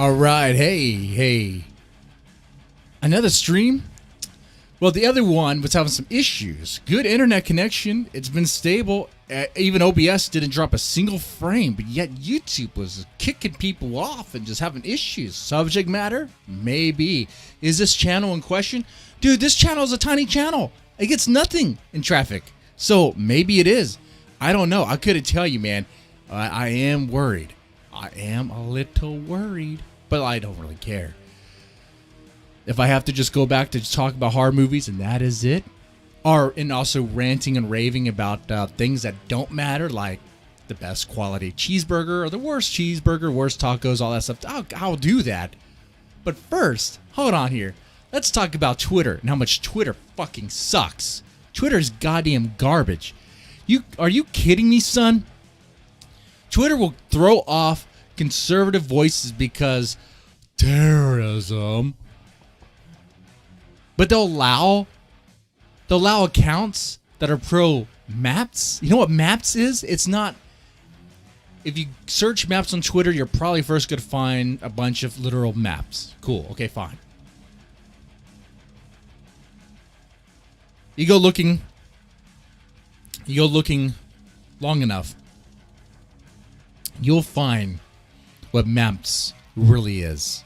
All right. Hey. Another stream? Well, the other one was having some issues. Good internet connection. It's been stable. Even OBS didn't drop a single frame, but yet YouTube was kicking people off and just having issues. Subject matter? Maybe. Is this channel in question? Dude, this channel is a tiny channel. It gets nothing in traffic. So maybe it is. I don't know. I couldn't tell you, man. I am worried. I am a little worried, but I don't really care. If I have to just go back to talk about horror movies and that is it, and also ranting and raving about things that don't matter, like the best quality cheeseburger or the worst cheeseburger, worst tacos, all that stuff, I'll do that. But first, hold on here. Let's talk about Twitter and how much Twitter fucking sucks. Twitter's goddamn garbage. Are you kidding me, son? Twitter will throw off conservative voices because terrorism. But they'll allow accounts that are pro maps. You know what maps is? It's not. If you search maps on Twitter, you're probably first going to find a bunch of literal maps. Cool. Okay, fine. You go looking long enough, you'll find what maps really is.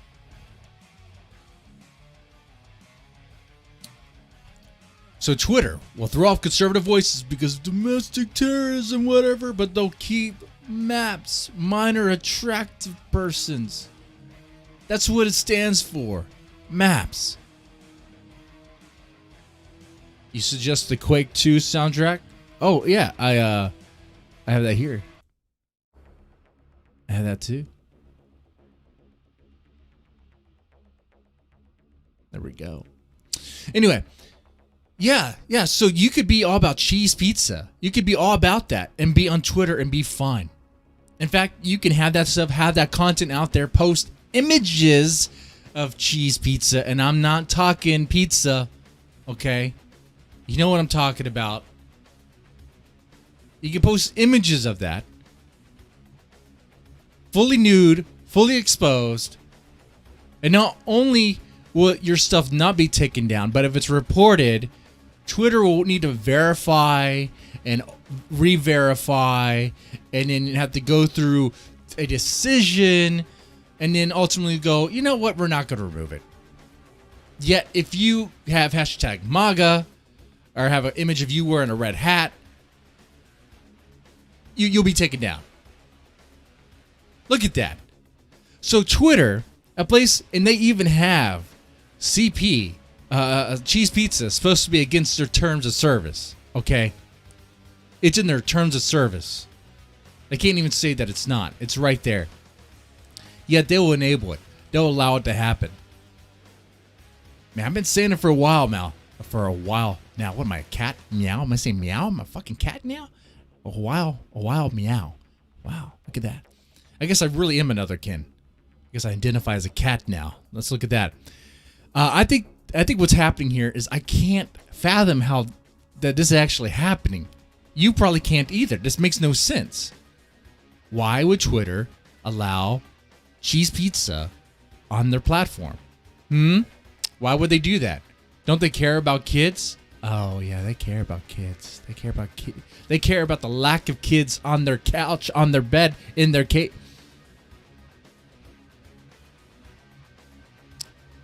So Twitter will throw off conservative voices because of domestic terrorism, whatever, but they'll keep maps, minor attractive persons. That's what it stands for. Maps. You suggest the Quake 2 soundtrack? Oh yeah, I have that here. I have that too. There we go. Anyway. Yeah. So you could be all about cheese pizza. You could be all about that and be on Twitter and be fine. In fact, you can have that stuff, have that content out there, post images of cheese pizza. And I'm not talking pizza, okay? You know what I'm talking about. You can post images of that. Fully nude, fully exposed. And not only will your stuff not be taken down, but if it's reported, Twitter will need to verify and re-verify and then have to go through a decision and then ultimately go, you know what, we're not going to remove it. Yet if you have hashtag MAGA or have an image of you wearing a red hat, you'll be taken down. Look at that. So Twitter, a place, and they even have CP, cheese pizza, is supposed to be against their terms of service. Okay? It's in their terms of service. They can't even say that it's not. It's right there. Yet they will enable it. They'll allow it to happen. Man, I've been saying it for a while now. Now, what am I, a cat? Meow? Am I saying meow? Am I a fucking cat now? A while meow. Wow, look at that. I guess I really am another kin. I guess I identify as a cat now. Let's look at that. I think what's happening here is I can't fathom how that this is actually happening. You probably can't either. This makes no sense. Why would Twitter allow cheese pizza on their platform? Why would they do that? Don't they care about kids? Oh yeah, they care about kids. They care about kids. They care about the lack of kids on their couch, on their bed, in their cave.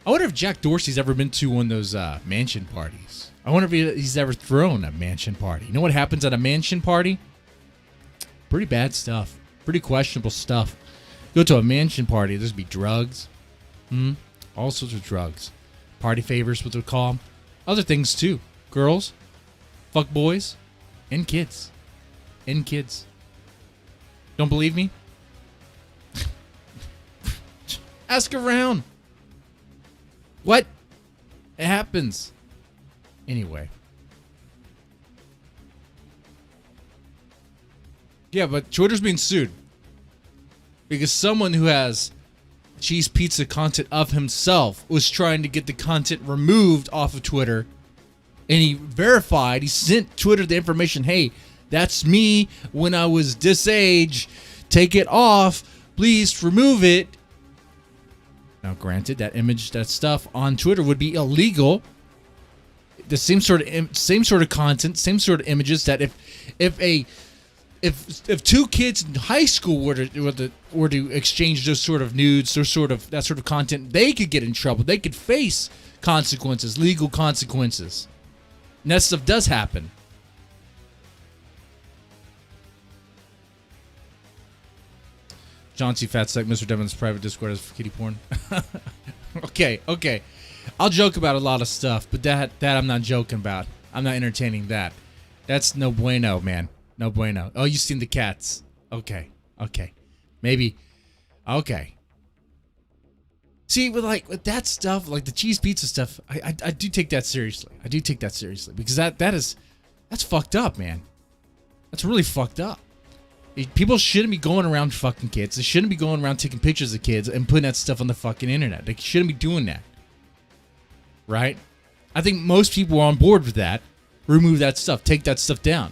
I wonder if Jack Dorsey's ever been to one of those mansion parties. I wonder if he's ever thrown a mansion party. You know what happens at a mansion party? Pretty bad stuff. Pretty questionable stuff. Go to a mansion party, there's be drugs. All sorts of drugs. Party favors, what they call them. Other things too. Girls, fuck boys, and kids. Don't believe me? Ask around. What? It happens. Anyway. Yeah, but Twitter's being sued. Because someone who has cheese pizza content of himself was trying to get the content removed off of Twitter. And he verified, he sent Twitter the information, hey, that's me when I was this age. Take it off. Please remove it. Now, granted, that image, that stuff on Twitter would be illegal. The same sort of content, same sort of images. That if two kids in high school were to exchange those sort of nudes, that sort of content, they could get in trouble. They could face consequences, legal consequences. And that stuff does happen. John C. Fatsack, Mr. Devin's private Discord is for kitty porn. Okay. I'll joke about a lot of stuff, but that I'm not joking about. I'm not entertaining that. That's no bueno, man. No bueno. Oh, you've seen the cats. Okay. Maybe. Okay. See, with that stuff, like the cheese pizza stuff, I do take that seriously. Because that's fucked up, man. That's really fucked up. People shouldn't be going around fucking kids. They shouldn't be going around taking pictures of kids and putting that stuff on the fucking internet. They shouldn't be doing that. Right? I think most people are on board with that. Remove that stuff. Take that stuff down.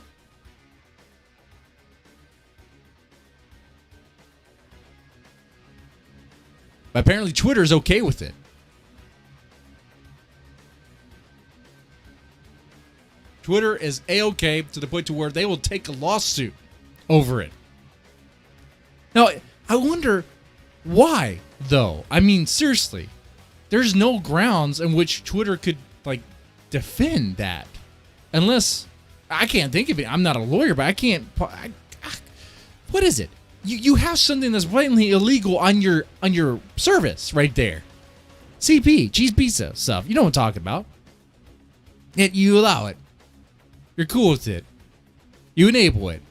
But apparently Twitter is okay with it. Twitter is A-okay to the point to where they will take a lawsuit over it. Now, I wonder why, though. I mean, seriously, there's no grounds in which Twitter could, defend that. Unless, I can't think of it. I'm not a lawyer, but I can't. What is it? You have something that's blatantly illegal on your service right there. CP, cheese pizza stuff. You know what I'm talking about. Yet you allow it. You're cool with it. You enable it.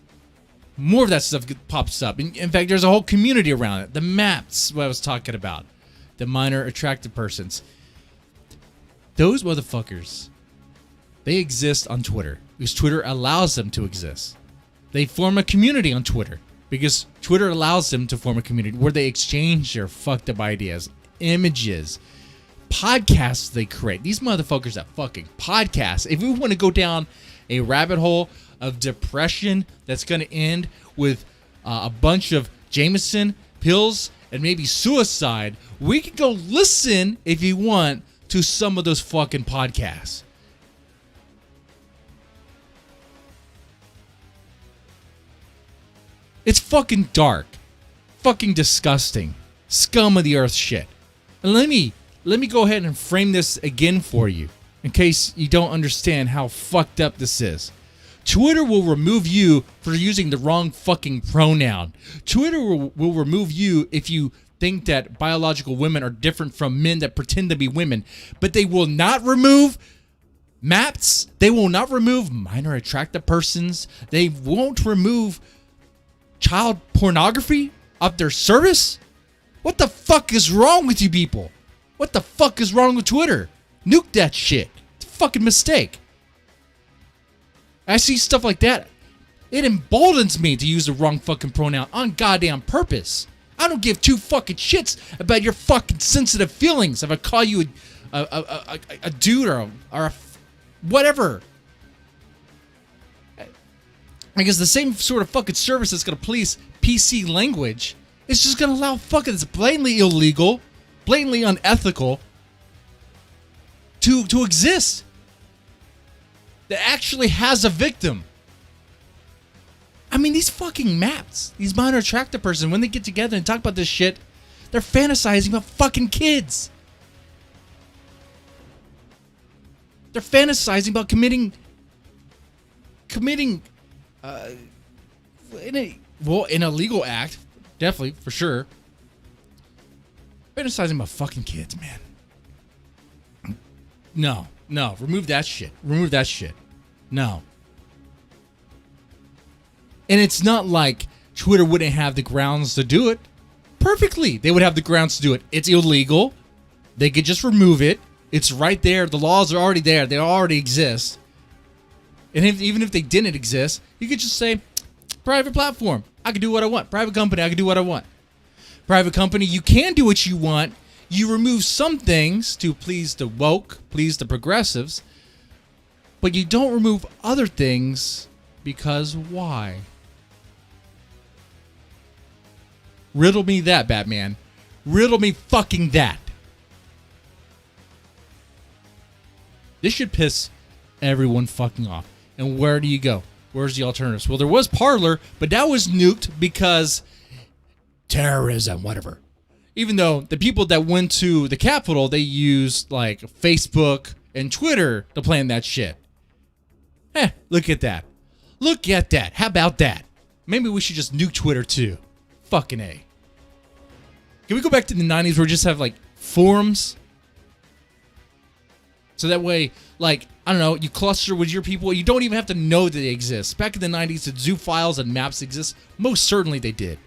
More of that stuff pops up. In fact, there's a whole community around it. The MAPs, what I was talking about. The minor attracted persons. Those motherfuckers, they exist on Twitter because Twitter allows them to exist. They form a community on Twitter because Twitter allows them to form a community where they exchange their fucked up ideas, images, podcasts they create. These motherfuckers that fucking podcast. If we want to go down a rabbit hole of depression that's going to end with a bunch of Jameson pills and maybe suicide, we can go listen, if you want, to some of those fucking podcasts. It's fucking dark. Fucking disgusting. Scum of the earth shit. And let me go ahead and frame this again for you, in case you don't understand how fucked up this is. Twitter will remove you for using the wrong fucking pronoun. Twitter will remove you if you think that biological women are different from men that pretend to be women. But they will not remove MAPs. They will not remove minor attracted persons. They won't remove child pornography off their service. What the fuck is wrong with you people? What the fuck is wrong with Twitter? Nuke that shit. It's a fucking mistake. I see stuff like that. It emboldens me to use the wrong fucking pronoun on goddamn purpose. I don't give two fucking shits about your fucking sensitive feelings if I call you a dude or a whatever. Because the same sort of fucking service that's going to police PC language is just going to allow fucking, it's blatantly illegal, blatantly unethical to exist. That actually has a victim. I mean, these fucking MAPs, these minor attracted person, when they get together and talk about this shit, they're fantasizing about fucking kids. They're fantasizing about committing an illegal act, definitely, for sure. Fantasizing about fucking kids, man. No, remove that shit. No. And it's not like Twitter wouldn't have the grounds to do it. Perfectly, they would have the grounds to do it. It's illegal. They could just remove it. It's right there. The laws are already there. They already exist. And even if they didn't exist, you could just say, private platform. I can do what I want. Private company, I can do what I want. Private company, you can do what you want. You remove some things to please the woke, please the progressives, but you don't remove other things because why? Riddle me that, Batman. Riddle me fucking that. This should piss everyone fucking off. And where do you go? Where's the alternatives? Well, there was Parler, but that was nuked because terrorism, whatever. Even though the people that went to the Capitol, they used like Facebook and Twitter to plan that shit. Look at that. Look at that. How about that? Maybe we should just nuke Twitter too. Fucking A. Can we go back to the 90s where we just have like forums? So that way, like, I don't know, you cluster with your people. You don't even have to know that they exist. Back in the 90s, did zoo files and maps exist? Most certainly they did.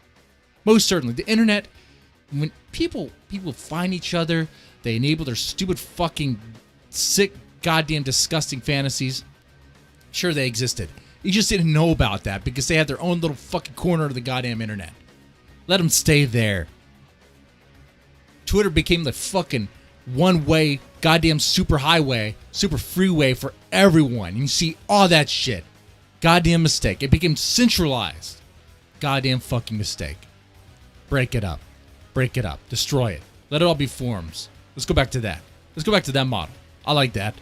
Most certainly. The internet, when people find each other, they enable their stupid fucking sick, goddamn disgusting fantasies. Sure, they existed. You just didn't know about that because they had their own little fucking corner of the goddamn internet. Let them stay there. Twitter became the fucking one-way, goddamn super highway, super freeway for everyone. And you see all that shit. Goddamn mistake. It became centralized. Goddamn fucking mistake. Break it up. Break it up. Destroy it. Let it all be forums. Let's go back to that. Let's go back to that model. I like that.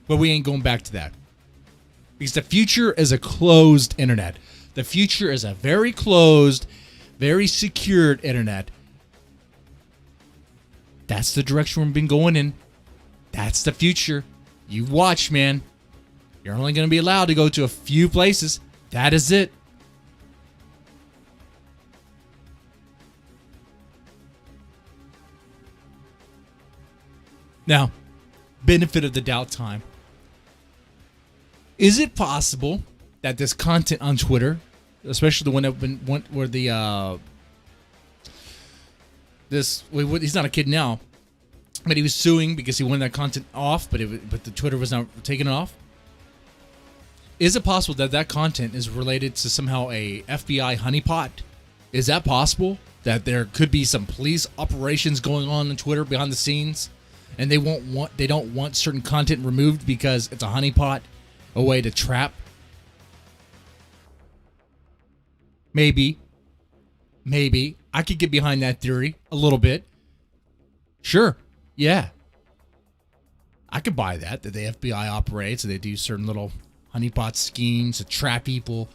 But we ain't going back to that. Because the future is a closed internet. The future is a very closed, very secured internet. That's the direction we've been going in. That's the future. You watch, man. You're only going to be allowed to go to a few places. That is it. Now, benefit of the doubt time. Is it possible that this content on Twitter, especially the one that went where the he's not a kid now, but he was suing because he wanted that content off, but the Twitter was not taking it off. Is it possible that that content is related to somehow a FBI honeypot? Is that possible? That there could be some police operations going on Twitter behind the scenes, and they don't want certain content removed because it's a honeypot, a way to trap? Maybe I could get behind that theory a little bit. Sure, yeah, I could buy that the FBI operates and they do certain little honeypot schemes to trap people,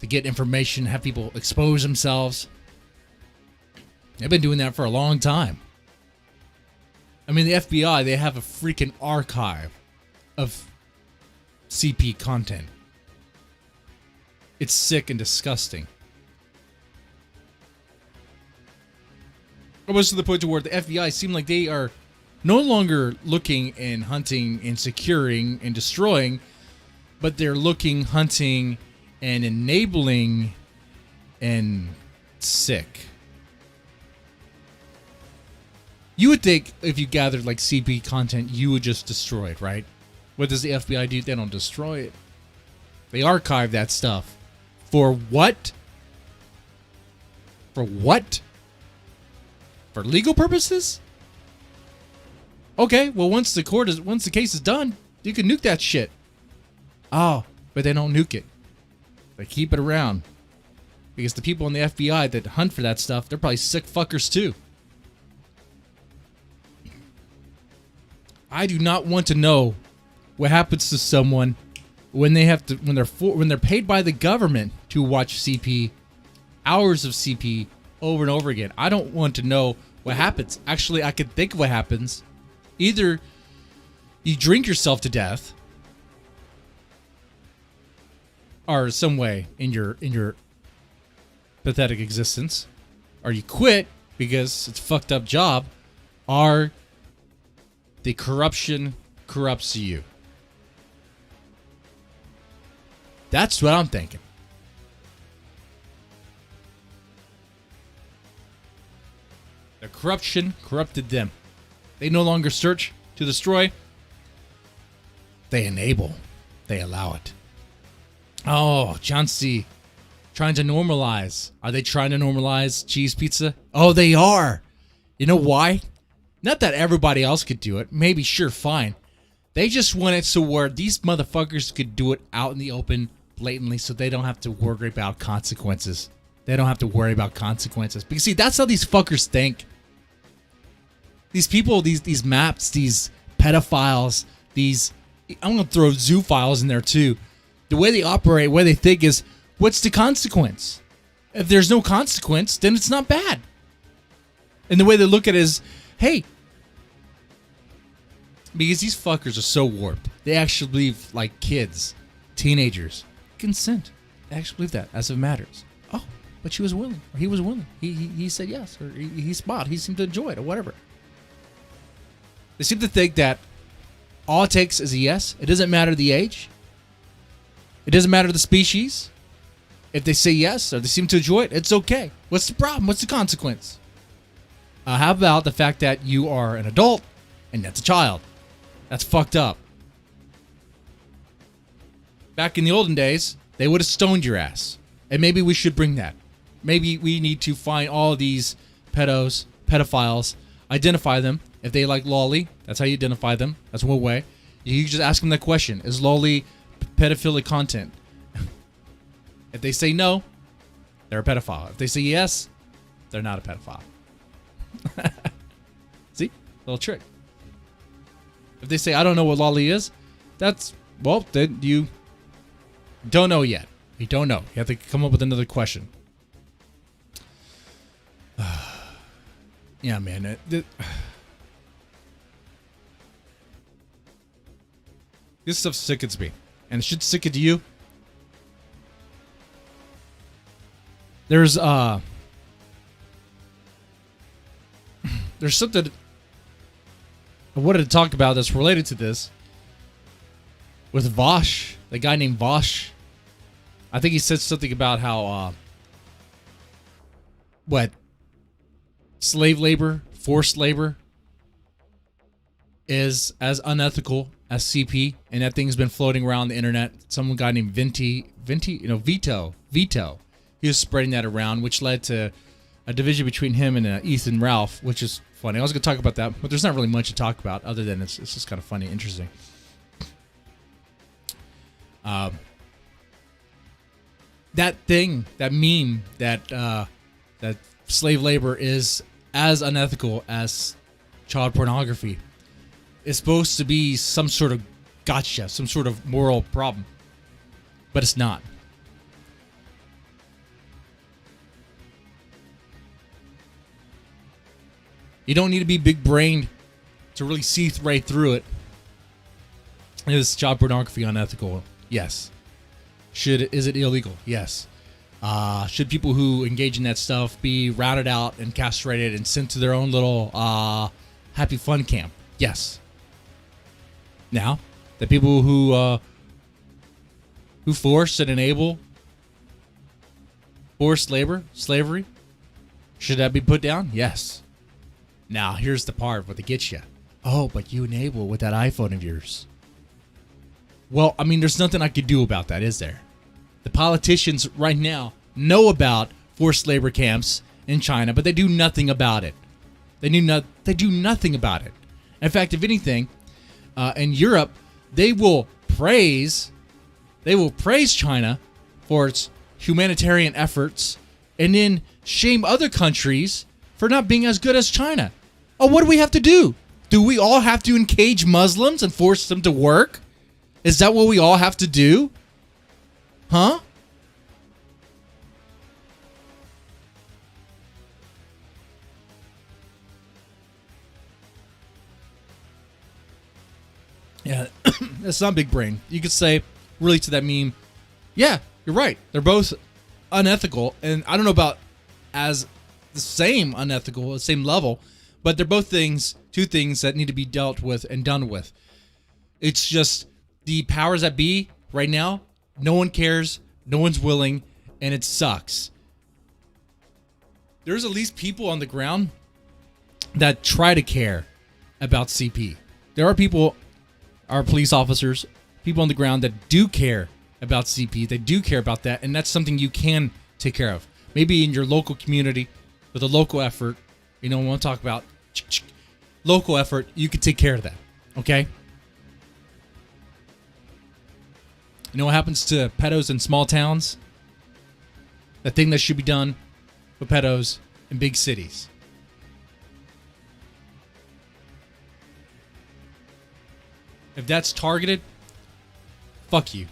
to get information, have people expose themselves. They've been doing that for a long time. I mean, the FBI, they have a freaking archive of CP content. It's sick and disgusting. Almost to the point to where the FBI seem like they are no longer looking and hunting and securing and destroying, but they're looking, hunting, and enabling and sick. You would think if you gathered like CP content, you would just destroy it, right? What does the FBI do? They don't destroy it. They archive that stuff. For what? For what? For legal purposes? Okay, well once the case is done, you can nuke that shit. Oh, but they don't nuke it. They keep it around. Because the people in the FBI that hunt for that stuff, they're probably sick fuckers too. I do not want to know what happens to someone when they're paid by the government to watch CP, hours of CP over and over again. I don't want to know what happens. Actually, I could think of what happens. Either you drink yourself to death, or some way in your pathetic existence, or you quit because it's a fucked up job, or the corruption corrupts you. That's what I'm thinking. The corruption corrupted them. They no longer search to destroy. They enable. They allow it. Oh, John C. Trying to normalize. Are they trying to normalize cheese pizza? Oh, they are. You know why? Not that everybody else could do it. Maybe, sure, fine. They just want it so where these motherfuckers could do it out in the open blatantly so they don't have to worry about consequences. They don't have to worry about consequences. Because, see, that's how these fuckers think. these people, these maps, these pedophiles, these, I'm going to throw zoophiles in there too. The way they operate, the way they think is, what's the consequence? If there's no consequence, then it's not bad. And the way they look at it is, hey, because these fuckers are so warped. They actually believe, like kids, teenagers, consent. They actually believe that as it matters. Oh, but she was willing, or he was willing. He said yes, or he smiled. He seemed to enjoy it, or whatever. They seem to think that all it takes is a yes. It doesn't matter the age. It doesn't matter the species. If they say yes, or they seem to enjoy it, it's okay. What's the problem? What's the consequence? How about the fact that you are an adult and that's a child? That's fucked up. Back in the olden days, they would have stoned your ass. And maybe we should bring that. Maybe we need to find all these pedophiles, identify them. If they like lolly, that's how you identify them. That's one way. You just ask them that question. Is lolly pedophilic content? If they say no, they're a pedophile. If they say yes, they're not a pedophile. See? Little trick. If they say, I don't know what lolly is, then you don't know yet. You don't know. You have to come up with another question. Yeah, man. This stuff sickens me. And it should sicken you. There's something I wanted to talk about that's related to this with Vosh, the guy named Vosh. I think he said something about how slave labor, forced labor is as unethical as CP, and that thing's been floating around the internet. Some guy named Vito. He was spreading that around, which led to a division between him and Ethan Ralph, which is funny. I was going to talk about that, but there's not really much to talk about other than it's just kind of funny, interesting. That thing, that meme, that slave labor is as unethical as child pornography is supposed to be some sort of gotcha, some sort of moral problem, but it's not. You don't need to be big-brained to really see right through it. Is child pornography unethical? Yes. Is it illegal? Yes. Should people who engage in that stuff be routed out and castrated and sent to their own little happy fun camp? Yes. Now, the people who force and enable forced labor, slavery, should that be put down? Yes. Now, here's the part where they get you. Oh, but you enable with that iPhone of yours. Well, I mean, there's nothing I could do about that, is there? The politicians right now know about forced labor camps in China, but they do nothing about it. They do nothing about it. In fact, if anything, in Europe, they will praise China for its humanitarian efforts and then shame other countries for not being as good as China. Oh, what do we have to do? Do we all have to encage Muslims and force them to work? Is that what we all have to do? Huh? Yeah, that's not big brain. You could say, really, to that meme, yeah, you're right. They're both unethical, and I don't know about as the same unethical, the same level, but they're both two things that need to be dealt with and done with. It's just the powers that be right now, no one cares, no one's willing, and it sucks. There's at least people on the ground that try to care about CP. There are people, our police officers, people on the ground that do care about CP. They do care about that, and that's something you can take care of. Maybe in your local community with a local effort, we want to talk about local effort, you could take care of that, okay? You know what happens to pedos in small towns? The thing that should be done for pedos in big cities. If that's targeted, fuck you.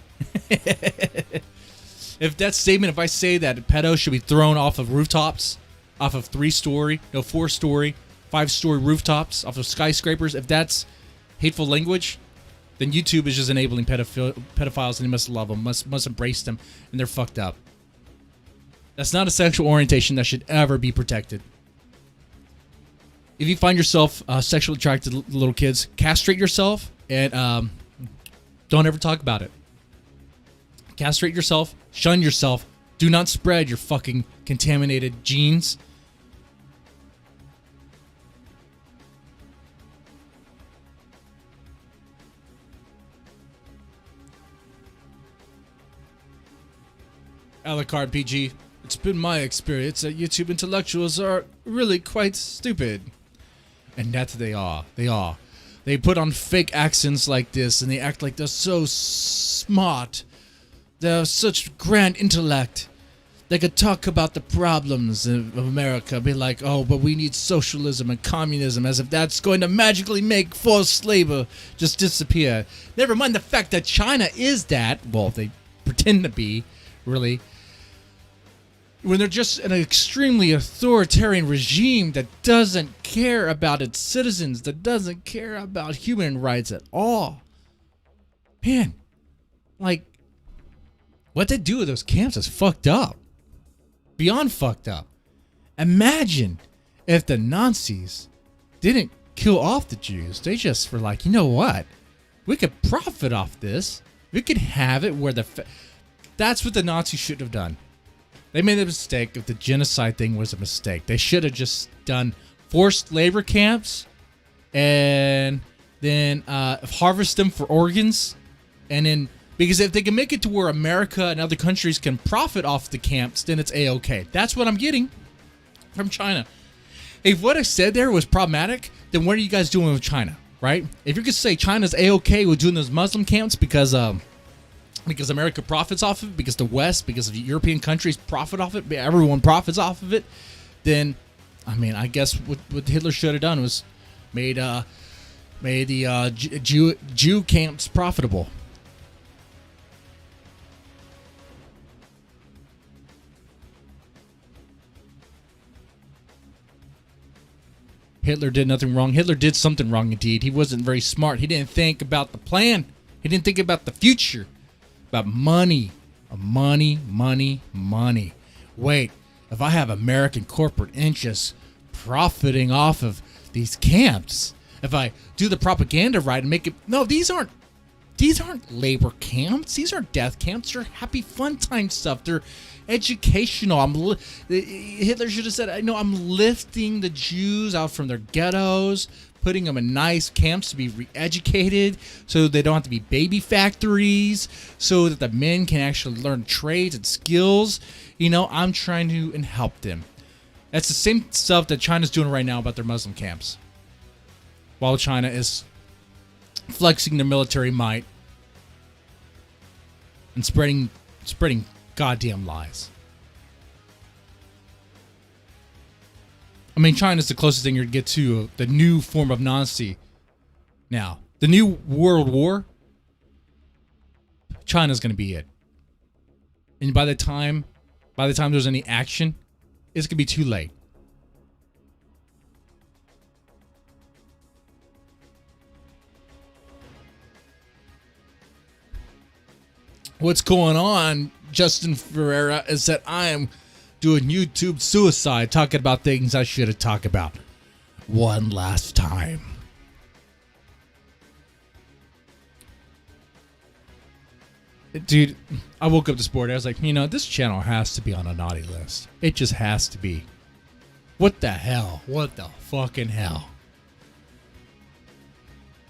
If that statement, if I say that pedos should be thrown off of rooftops, off of 3-story, no 4-story, 5-story rooftops, off of skyscrapers, if that's hateful language, then YouTube is just enabling pedophiles, and they must love them, must embrace them, and they're fucked up. That's not a sexual orientation that should ever be protected. If you find yourself sexually attracted to little kids, castrate yourself and don't ever talk about it. Castrate yourself, shun yourself, do not spread your fucking contaminated genes. A la carte PG. It's been my experience that YouTube intellectuals are really quite stupid. And that they are. They are. They put on fake accents like this and they act like they're so smart. They have such grand intellect. They could talk about the problems of America, be like, oh, but we need socialism and communism, as if that's going to magically make forced labor just disappear. Never mind the fact that China is that. Well, they pretend to be, really. When they're just an extremely authoritarian regime that doesn't care about its citizens, that doesn't care about human rights at all. Man, like, what they do with those camps is fucked up. Beyond fucked up. Imagine if the Nazis didn't kill off the Jews. They just were like, you know what? We could profit off this. We could have it where that's what the Nazis should have done. They made a mistake if the genocide thing was a mistake. They should have just done forced labor camps and then harvest them for organs. And then, because if they can make it to where America and other countries can profit off the camps, then it's A-okay. That's what I'm getting from China. If what I said there was problematic, then what are you guys doing with China, right? If you're going to say China's A-okay with doing those Muslim camps because America profits off of it, because the West, because of European countries profit off it, everyone profits off of it, then, I mean, I guess what Hitler should have done was made the Jew camps profitable. Hitler did nothing wrong. Hitler did something wrong indeed. He wasn't very smart. He didn't think about the plan. He didn't think about the future. About money. Money. Wait, if I have American corporate interests profiting off of these camps, if I do the propaganda right and make it... No, these aren't labor camps. These aren't death camps. They're happy fun time stuff. They're educational. Hitler should have said, I'm lifting the Jews out from their ghettos, putting them in nice camps to be re-educated so they don't have to be baby factories, so that the men can actually learn trades and skills. I'm trying to help them. That's the same stuff that China's doing right now about their Muslim camps. While China is flexing their military might and spreading goddamn lies. I mean, China's the closest thing you're going to get to the new form of Nazi. Now, the new World War, China's going to be it. And by the time there's any action, it's going to be too late. What's going on, Justin Ferreira, is that I am doing YouTube suicide, talking about things I should have talked about one last time. Dude, I woke up this morning, I was like, this channel has to be on a naughty list. It just has to be. What the hell? What the fucking hell?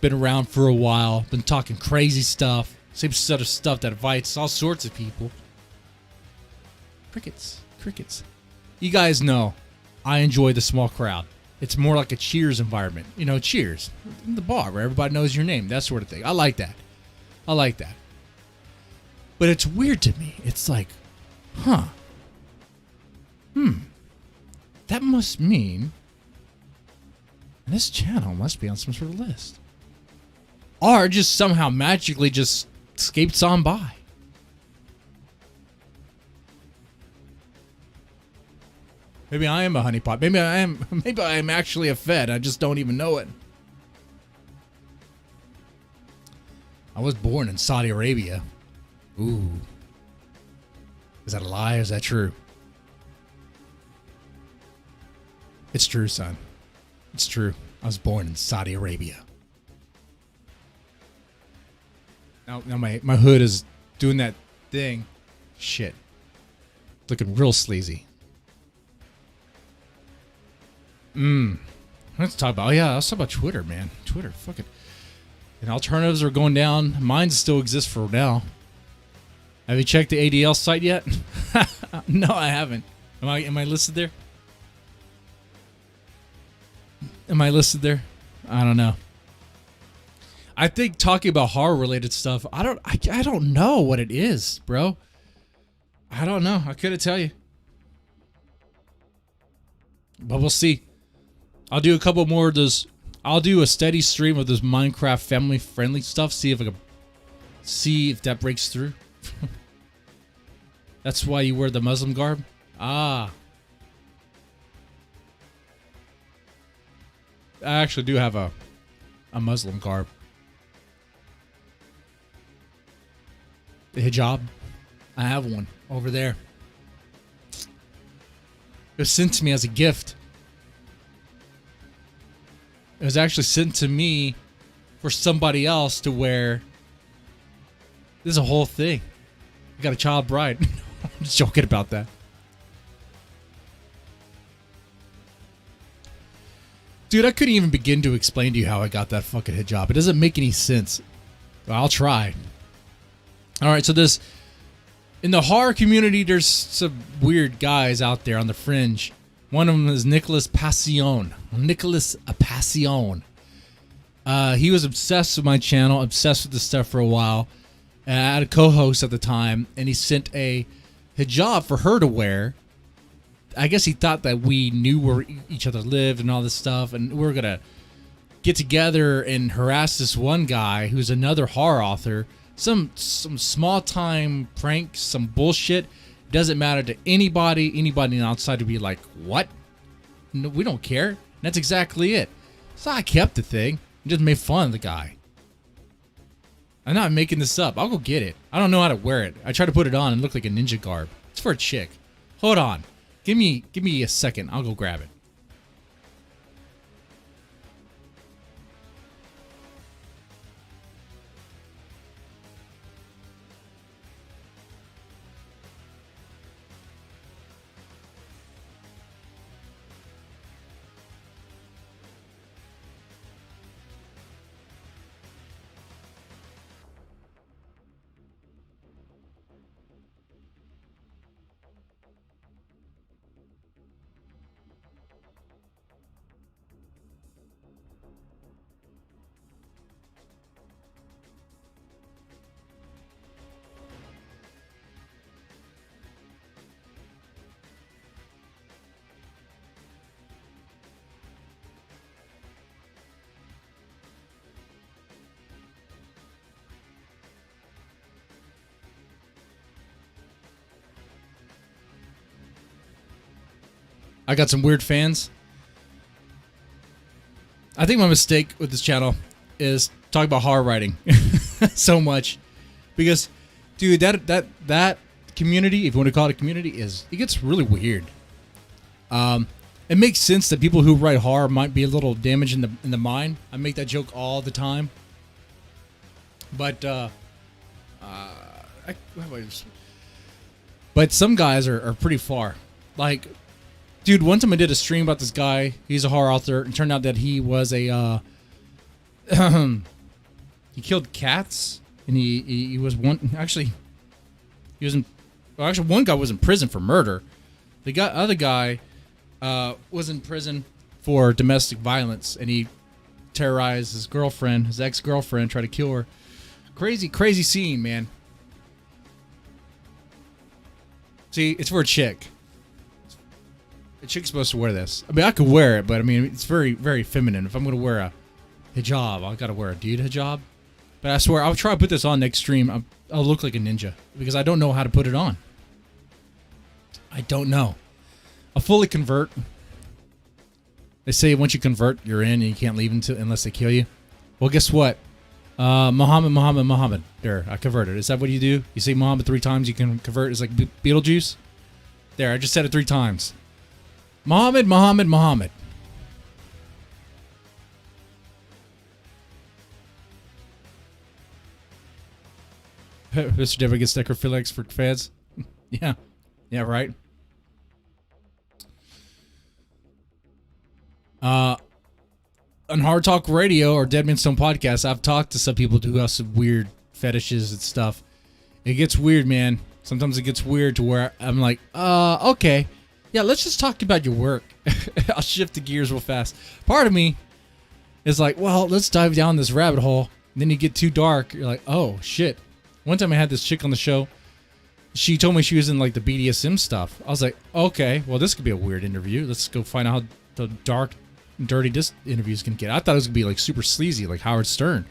Been around for a while, been talking crazy stuff. Same sort of stuff that invites all sorts of people. Crickets. You guys know I enjoy the small crowd. It's more like a Cheers environment. Cheers. In the bar where everybody knows your name. That sort of thing. I like that. But it's weird to me. It's like, that must mean this channel must be on some sort of list. or just somehow magically just escapes on by. Maybe I am a honeypot. Maybe I am. Maybe I am actually a Fed. I just don't even know it. I was born in Saudi Arabia. Ooh. Is that a lie or is that true? It's true, son. It's true. I was born in Saudi Arabia. Now my hood is doing that thing. Shit. Looking real sleazy. Let's talk about, let's talk about Twitter, man. Twitter, fuck it. And alternatives are going down. Mine still exists for now. Have you checked the ADL site yet? No, I haven't. Am I listed there? Am I listed there? I don't know. I think talking about horror related stuff, I don't know what it is, bro. I don't know. I couldn't tell you. But we'll see. I'll do a couple more of those. I'll do a steady stream of this Minecraft family friendly stuff. See if that breaks through. That's why you wear the Muslim garb? Ah. I actually do have a Muslim garb. The hijab. I have one over there. It was sent to me as a gift. It was actually sent to me for somebody else to wear. This is a whole thing. I got a child bride. I'm just joking about that. Dude, I couldn't even begin to explain to you how I got that fucking hijab. It doesn't make any sense. But I'll try. Alright, so in the horror community, there's some weird guys out there on the fringe. One of them is Nicholas Passion. Nicholas Passion. He was obsessed with my channel, obsessed with this stuff for a while. I had a co-host at the time, and he sent a hijab for her to wear. I guess he thought that we knew where each other lived and all this stuff, and we were going to get together and harass this one guy who's another horror author. Some small-time prank, some bullshit. Doesn't matter to anybody. Anybody outside would be like, what? No, we don't care. And that's exactly it. So I kept the thing and just made fun of the guy. I'm not making this up. I'll go get it. I don't know how to wear it. I tried to put it on and look like a ninja garb. It's for a chick. Hold on. Give me a second. I'll go grab it. I got some weird fans. I think my mistake with this channel is talking about horror writing so much, because, dude, that community, if you want to call it a community, it gets really weird. It makes sense that people who write horror might be a little damaged in the mind. I make that joke all the time, but some guys are pretty far. Like, dude, one time I did a stream about this guy. He's a horror author. It turned out that he was a he killed cats, and he was one. Actually, he was in. Well, actually, one guy was in prison for murder. The other guy was in prison for domestic violence, and he terrorized his girlfriend, his ex-girlfriend, tried to kill her. Crazy scene, man. See, it's for a chick. A chick's supposed to wear this. I mean, I could wear it, but I mean, it's very, very feminine. If I'm going to wear a hijab, I got to wear a dude hijab. But I swear, I'll try to put this on next stream. I'll look like a ninja because I don't know how to put it on. I don't know. I'll fully convert. They say once you convert, you're in and you can't leave unless they kill you. Well, guess what? Muhammad. There, I converted. Is that what you do? You say Muhammad 3 times, you can convert. It's like Beetlejuice. There, I just said it 3 times. Muhammad. Mr. David gets necrophilics for fans. Yeah, right. On Hard Talk Radio or Dead Man Stone podcast, I've talked to some people who have some weird fetishes and stuff. It gets weird, man. Sometimes it gets weird to where I'm like, okay. Yeah, let's just talk about your work. I'll shift the gears real fast. Part of me is like, well, let's dive down this rabbit hole. And then you get too dark. You're like, oh, shit. One time I had this chick on the show. She told me she was in like the BDSM stuff. I was like, okay, well, this could be a weird interview. Let's go find out how the dark and dirty this interview's gonna get. I thought it was gonna be like super sleazy, like Howard Stern.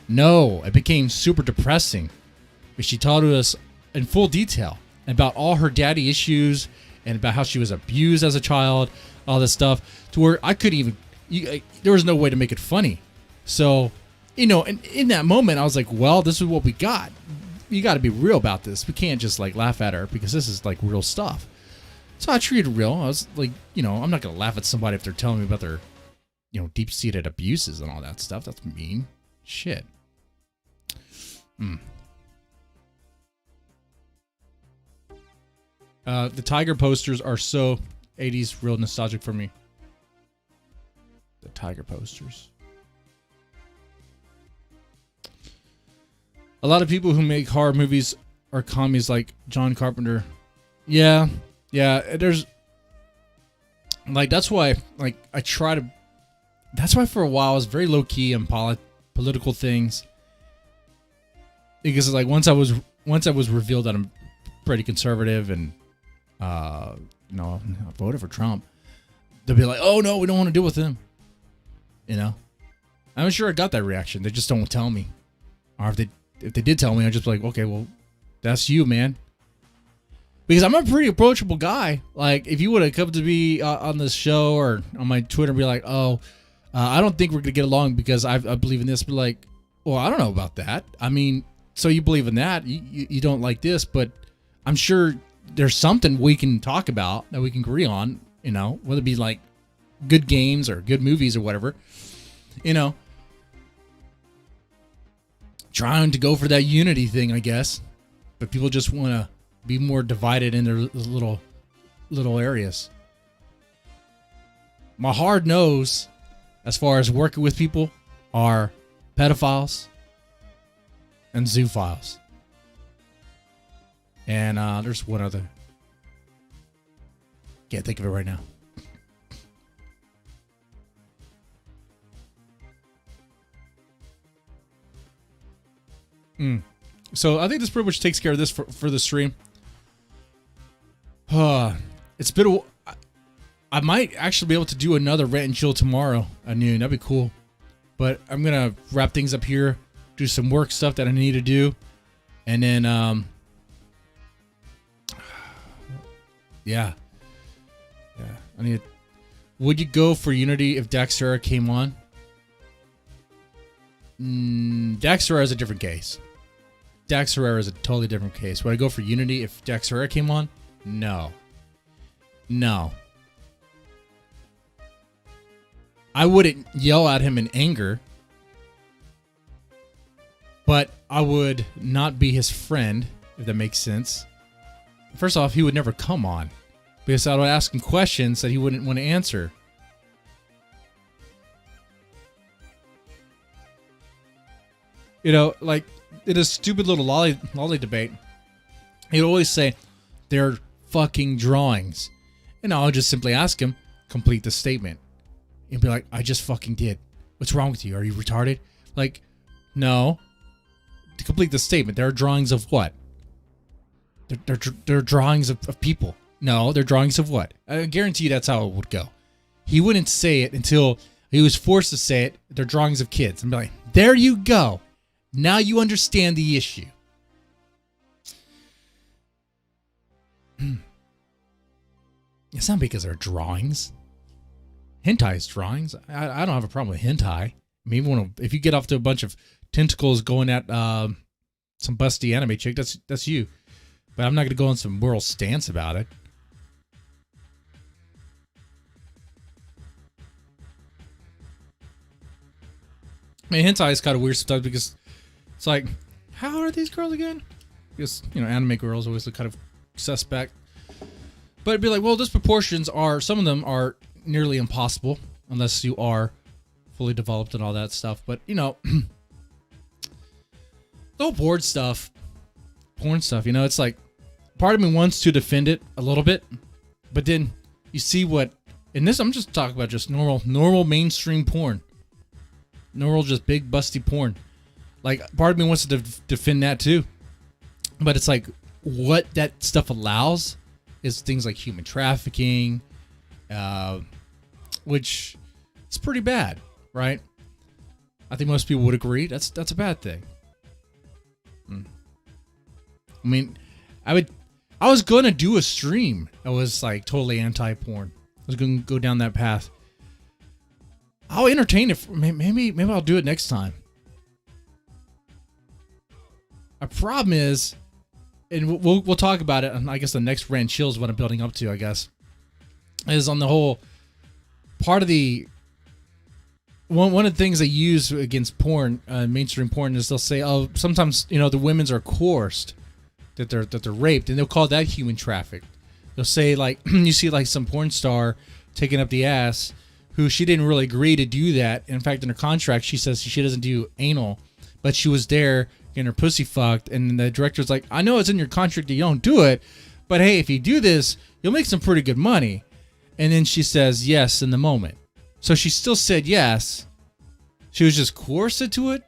No, it became super depressing. But she told us in full detail about all her daddy issues and about how she was abused as a child, all this stuff, to where I couldn't even, there was no way to make it funny. So, and in that moment, I was like, well, this is what we got. You got to be real about this. We can't just like laugh at her because this is like real stuff. So I treated it real. I was like, I'm not going to laugh at somebody if they're telling me about their, deep-seated abuses and all that stuff. That's mean. Shit. The tiger posters are so 80s, real nostalgic for me. The tiger posters. A lot of people who make horror movies are commies like John Carpenter. Yeah, there's like, that's why I try to, that's why for a while I was very low key on political things, because like once I was revealed that I'm pretty conservative and I voted for Trump, they'll be like, oh no, we don't want to deal with him. I'm sure I got that reaction. They just don't tell me, or if they did tell me, I'd just be like, okay, well, that's you, man. Because I'm a pretty approachable guy. Like, if you would have come to me on this show or on my Twitter and be like, I don't think we're going to get along because I believe in this. But like, well, I don't know about that. I mean, so you believe in that. You don't like this, but I'm sure there's something we can talk about that we can agree on, whether it be like good games or good movies or whatever, Trying to go for that unity thing, I guess. But people just want to be more divided in their little areas. My hard nose, as far as working with people, are pedophiles and zoophiles. And there's one other. Can't think of it right now. So I think this pretty much takes care of this for the stream. It's been I might actually be able to do another Rant and Chill tomorrow at noon. That'd be cool. But I'm gonna wrap things up here, do some work stuff that I need to do, and then yeah. I need. Would you go for Unity if Daxera came on? Daxera is a different case. Daxera is a totally different case. Would I go for Unity if Daxera came on? No. I wouldn't yell at him in anger, but I would not be his friend, if that makes sense. First off, he would never come on because I would ask him questions that he wouldn't want to answer. Like in a stupid little lolly debate, he'd always say, they're fucking drawings. And I'll just simply ask him, complete the statement. He'd be like, I just fucking did. What's wrong with you? Are you retarded? Like, no. To complete the statement, there are drawings of what? They're drawings of people. No, they're drawings of what? I guarantee you that's how it would go. He wouldn't say it until he was forced to say it. They're drawings of kids. And be like, there you go. Now you understand the issue. It's not because they're drawings. Hentai's drawings. I don't have a problem with hentai. I mean, even if you get off to a bunch of tentacles going at some busty anime chick, that's you. But I'm not going to go on some moral stance about it. I mean, hentai is kind of weird stuff because it's like, how are these girls again? Because, anime girls always look kind of suspect. But it'd be like, well, disproportions are, some of them are nearly impossible unless you are fully developed and all that stuff. But, the whole porn stuff, it's like, part of me wants to defend it a little bit, but then you see what, and this, I'm just talking about just normal mainstream porn. Normal, just big busty porn. Like, part of me wants to defend that too. But it's like, what that stuff allows is things like human trafficking, which is pretty bad, right? I think most people would agree that's a bad thing. I mean, I was going to do a stream that was like totally anti-porn. I was going to go down that path. I'll entertain it. Maybe I'll do it next time. Our problem is, and we'll talk about it. And I guess the next Rant Chill is what I'm building up to. I guess is on the whole part of the one of the things they use against porn, mainstream porn, is they'll say, oh, sometimes the women's are coerced, that they're raped, and they'll call that human trafficked. They'll say, like, you see like some porn star taking up the ass, who she didn't really agree to do that. In fact, in her contract, she says she doesn't do anal, but she was there getting her pussy fucked. And the director's like, I know it's in your contract that you don't do it, but hey, if you do this, you'll make some pretty good money. And then she says yes in the moment. So she still said yes. She was just coerced into it.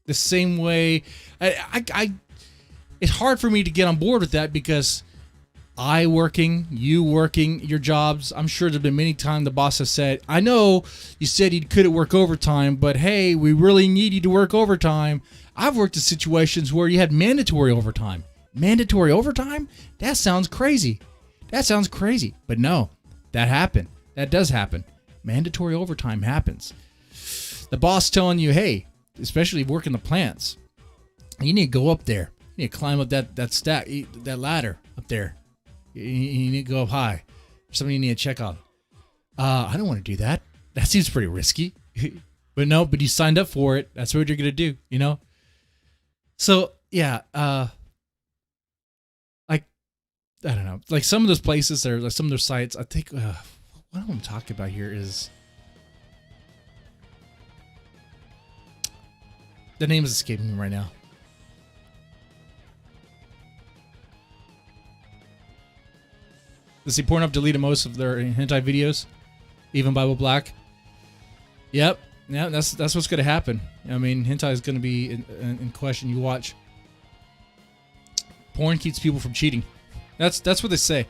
The same way, it's hard for me to get on board with that because I working, you working, your jobs. I'm sure there's been many times the boss has said, I know you said you couldn't work overtime, but hey, we really need you to work overtime. I've worked in situations where you had mandatory overtime. Mandatory overtime? That sounds crazy. But no, that happened. That does happen. Mandatory overtime happens. The boss telling you, hey, especially working the plants, you need to go up there. You need to climb up that ladder up there. You need to go up high. Something you need to check on. I don't want to do that. That seems pretty risky. But you signed up for it. That's what you're going to do, So, yeah. I don't know. Like some of those places, like some of those sites, I think, what I'm talking about here is, the name is escaping me right now. Let's see, Pornhub deleted most of their hentai videos, even Bible Black. Yep, yeah, that's what's going to happen. I mean, hentai is going to be in question. You watch. Porn keeps people from cheating. That's what they say.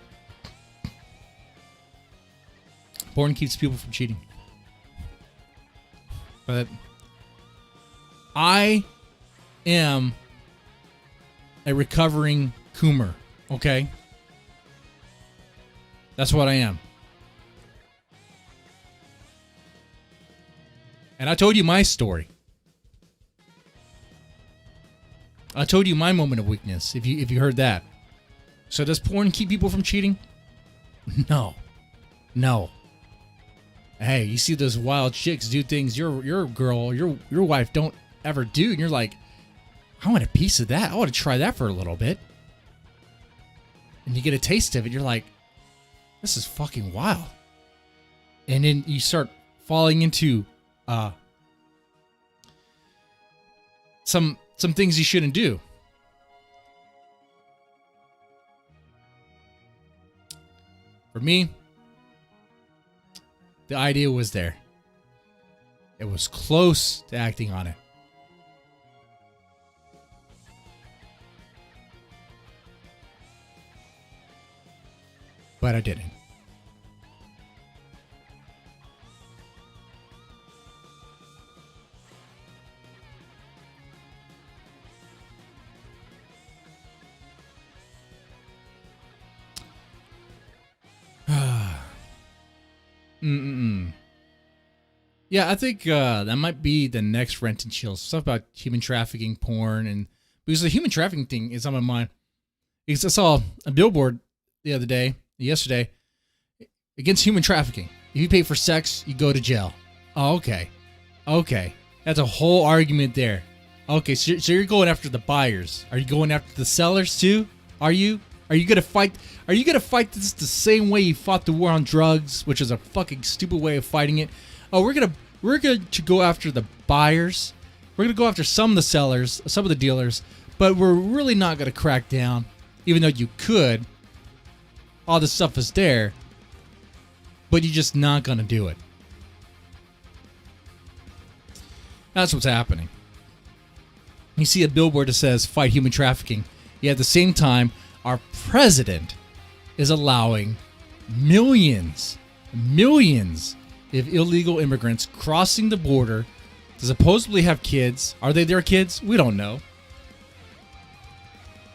Porn keeps people from cheating. But I am a recovering coomer, okay? That's what I am. And I told you my story. I told you my moment of weakness, if you heard that. So does porn keep people from cheating? No. Hey, you see those wild chicks do things your girl, your wife don't ever do, and you're like, I want a piece of that. I want to try that for a little bit. And you get a taste of it, you're like, this is fucking wild. And then you start falling into some things you shouldn't do. For me, the idea was there. It was close to acting on it. But I didn't. Yeah, I think that might be the next Rent and Chill. Stuff about human trafficking, porn, and because the human trafficking thing is on my mind. Because I saw a billboard yesterday, against human trafficking. If you pay for sex, you go to jail. Oh, okay. That's a whole argument there. Okay, so you're going after the buyers. Are you going after the sellers too? Are you gonna fight? Are you gonna fight this the same way you fought the war on drugs, which is a fucking stupid way of fighting it? Oh, we're going to go after the buyers. We're gonna go after some of the sellers, some of the dealers, but we're really not gonna crack down, even though you could. All this stuff is there, but you're just not gonna do it. That's what's happening. You see a billboard that says fight human trafficking. Yet at the same time, our president is allowing millions of illegal immigrants crossing the border to supposedly have kids. Are they their kids? We don't know.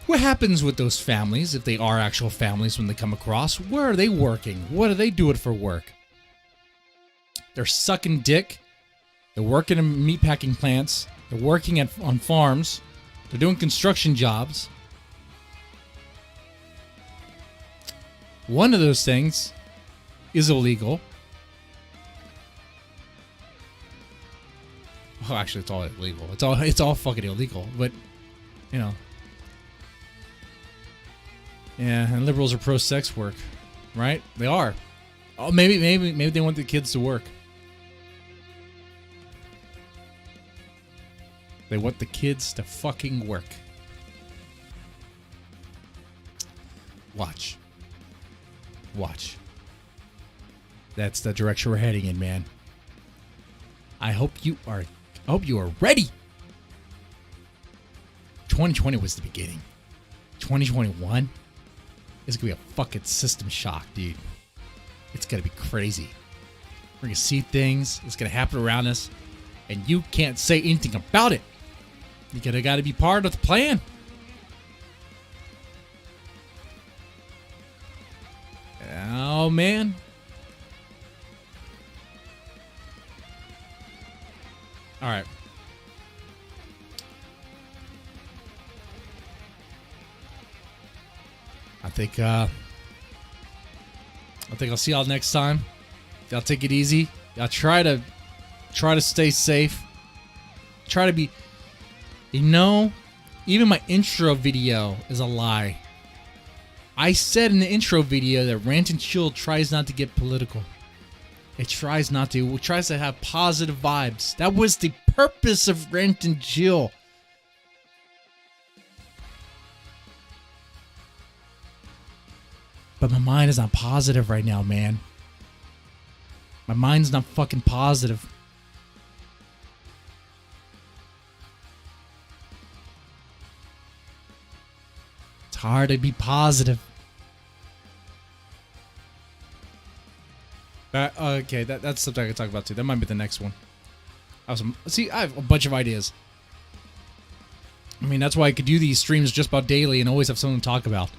What happens with those families, if they are actual families, when they come across? Where are they working? What are they doing for work? They're sucking dick. They're working in meatpacking plants. They're working on farms. They're doing construction jobs. One of those things is illegal. Oh, actually, it's all illegal. It's all fucking illegal. But, you know. Yeah, and liberals are pro-sex work, right? They are. Oh, maybe they want the kids to work. They want the kids to fucking work. Watch. That's the direction we're heading in, man. I hope you are ready. 2020 was the beginning. 2021 is gonna be a fucking system shock, dude. It's gonna be crazy. We're gonna see things. It's gonna happen around us, and you can't say anything about it. You gotta be part of the plan. Oh, man. All right. I think I'll see y'all next time. Y'all take it easy. Y'all try to stay safe. Try to be, even my intro video is a lie. I said in the intro video that Rant and Chill tries not to get political. It tries not to. It tries to have positive vibes. That was the purpose of Rant and Chill. But my mind is not positive right now, man. My mind's not fucking positive. It's hard to be positive. Okay, that's something I can talk about too. That might be the next one. I have a bunch of ideas. I mean, that's why I could do these streams just about daily and always have something to talk about.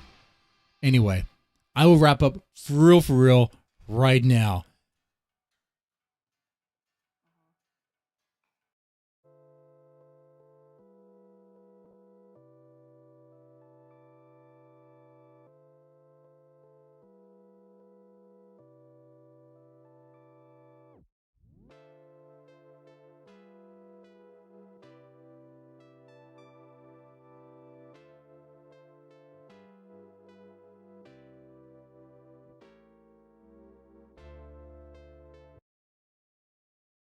Anyway, I will wrap up for real right now.